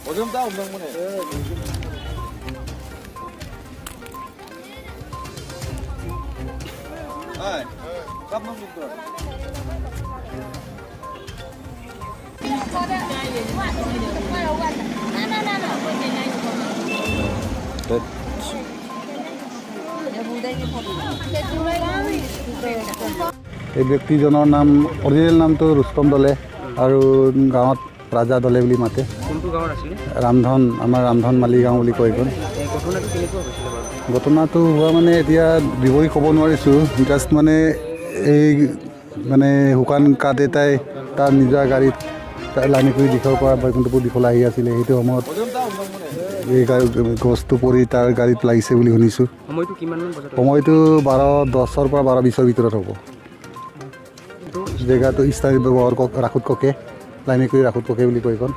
어좀 따 없는 거네. 아이, 깜빡 먹더라. এই ব্যক্তিজনৰ নাম অৰিজিনেল নামটো ৰুস্তম দলে আৰু গাঁৱত ৰাজা দলে বুলি মাতে। কোনটো গাঁৱৰ আছিলে? ৰামধন, আমাৰ ৰামধন মালিগাঁও বুলি কয় এইখন। ঘটনাটো কেনেকুৱা হৈছিলে বাৰু? ঘটনাটো হোৱা মানে এতিয়া বিৱৰি ক'ব নোৱাৰিছোঁ। জাষ্ট মানে এই মানে শুকান কাঠ এটাই তাৰ নিজৰ গাড়ীত লানিকুৰি দিশৰ পৰা বৈকুণ্ঠপুৰ দিশলৈ আহি আছিলে। সেইটো সময়ত এই গছটো পৰি তাৰ গাড়ীত লাগিছে বুলি শুনিছোঁ। সময়টো কিমানমান বজাত? সময়টো 12:10 পৰা 12:20 ভিতৰত হ'ব। জেগাটো স্থানীয় ব্যৱহাৰ ৰাখোত ককে, লানিকুৰি ৰাখোত ককে বুলি কয় এইখন।